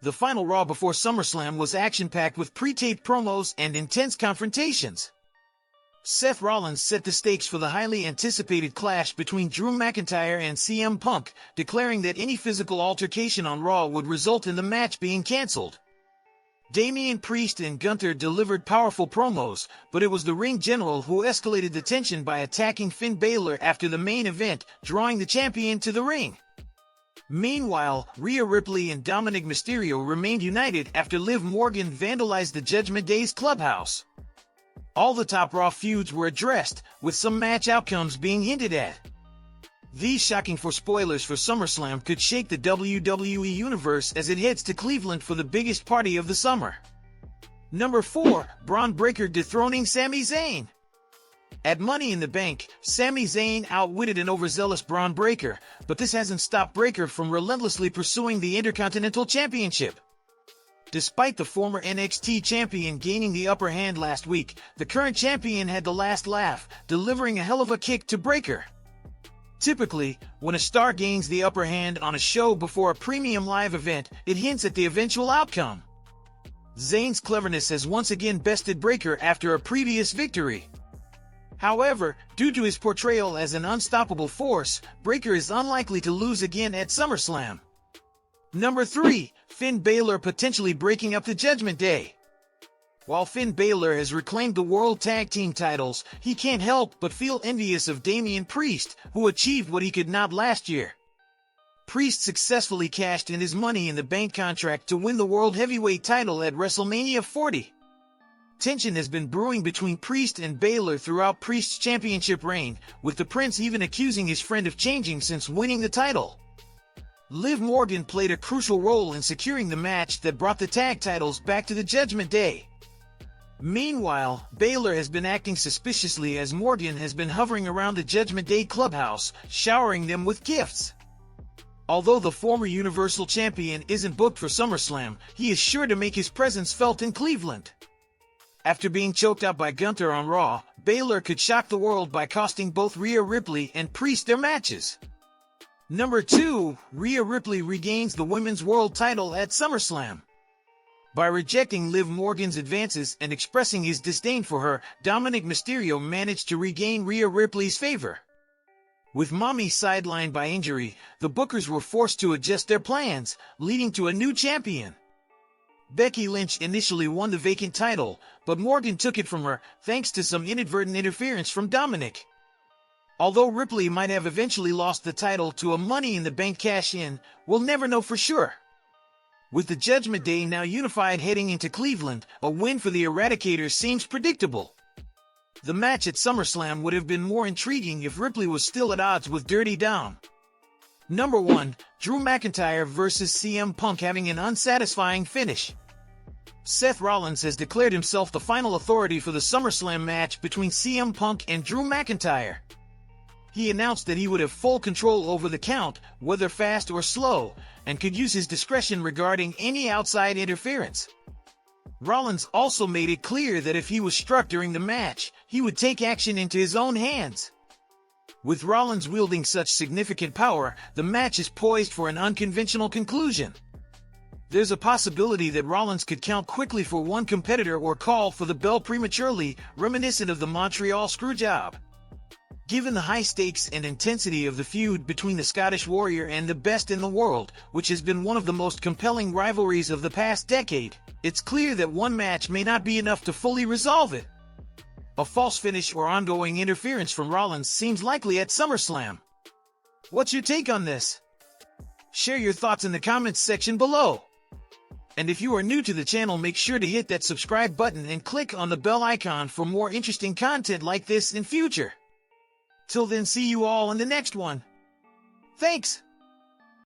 The final Raw before SummerSlam was action-packed with pre-taped promos and intense confrontations. Seth Rollins set the stakes for the highly anticipated clash between Drew McIntyre and CM Punk, declaring that any physical altercation on Raw would result in the match being cancelled. Damian Priest and Gunther delivered powerful promos, but it was the ring general who escalated the tension by attacking Finn Baylor after the main event, drawing the champion to the ring. Meanwhile, Rhea Ripley and Dominic Mysterio remained united after Liv Morgan vandalized the Judgment Day's clubhouse. All the top Raw feuds were addressed, with some match outcomes being hinted at. These shocking spoilers for SummerSlam could shake the WWE Universe as it heads to Cleveland for the biggest party of the summer. Number 4. Braun Breaker dethroning Sami Zayn. At Money in the Bank, Sami Zayn outwitted an overzealous Braun Breaker, but this hasn't stopped Breaker from relentlessly pursuing the Intercontinental Championship. Despite the former NXT champion gaining the upper hand last week, the current champion had the last laugh, delivering a hell of a kick to Breaker. Typically, when a star gains the upper hand on a show before a premium live event, it hints at the eventual outcome. Zayn's cleverness has once again bested Breaker after a previous victory. However, due to his portrayal as an unstoppable force, Breaker is unlikely to lose again at SummerSlam. Number 3. Finn Baylor potentially breaking up the Judgment Day. While Finn Baylor has reclaimed the World Tag Team titles, he can't help but feel envious of Damian Priest, who achieved what he could not last year. Priest successfully cashed in his Money in the Bank contract to win the World Heavyweight title at WrestleMania 40. Tension has been brewing between Priest and Baylor throughout Priest's championship reign, with the Prince even accusing his friend of changing since winning the title. Liv Morgan played a crucial role in securing the match that brought the tag titles back to the Judgment Day. Meanwhile, Baylor has been acting suspiciously as Morgan has been hovering around the Judgment Day clubhouse, showering them with gifts. Although the former Universal Champion isn't booked for SummerSlam, he is sure to make his presence felt in Cleveland. After being choked out by Gunther on Raw, Baylor could shock the world by costing both Rhea Ripley and Priest their matches. Number 2. Rhea Ripley regains the Women's World title at SummerSlam. By rejecting Liv Morgan's advances and expressing his disdain for her, Dominic Mysterio managed to regain Rhea Ripley's favor. With Mommy sidelined by injury, the bookers were forced to adjust their plans, leading to a new champion. Becky Lynch initially won the vacant title, but Morgan took it from her, thanks to some inadvertent interference from Dominic. Although Ripley might have eventually lost the title to a Money in the Bank cash-in, we'll never know for sure. With the Judgment Day now unified heading into Cleveland, a win for the Eradicators seems predictable. The match at SummerSlam would have been more intriguing if Ripley was still at odds with Dirty Dom. Number 1. Drew McIntyre vs. CM Punk having an unsatisfying finish. Seth Rollins has declared himself the final authority for the SummerSlam match between CM Punk and Drew McIntyre. He announced that he would have full control over the count, whether fast or slow, and could use his discretion regarding any outside interference. Rollins also made it clear that if he was struck during the match, he would take action into his own hands. With Rollins wielding such significant power, the match is poised for an unconventional conclusion. There's a possibility that Rollins could count quickly for one competitor or call for the bell prematurely, reminiscent of the Montreal Screwjob. Given the high stakes and intensity of the feud between the Scottish Warrior and the Best in the World, which has been one of the most compelling rivalries of the past decade, it's clear that one match may not be enough to fully resolve it. A false finish or ongoing interference from Rollins seems likely at SummerSlam. What's your take on this? Share your thoughts in the comments section below. And if you are new to the channel, make sure to hit that subscribe button and click on the bell icon for more interesting content like this in future. Till then, see you all in the next one. Thanks!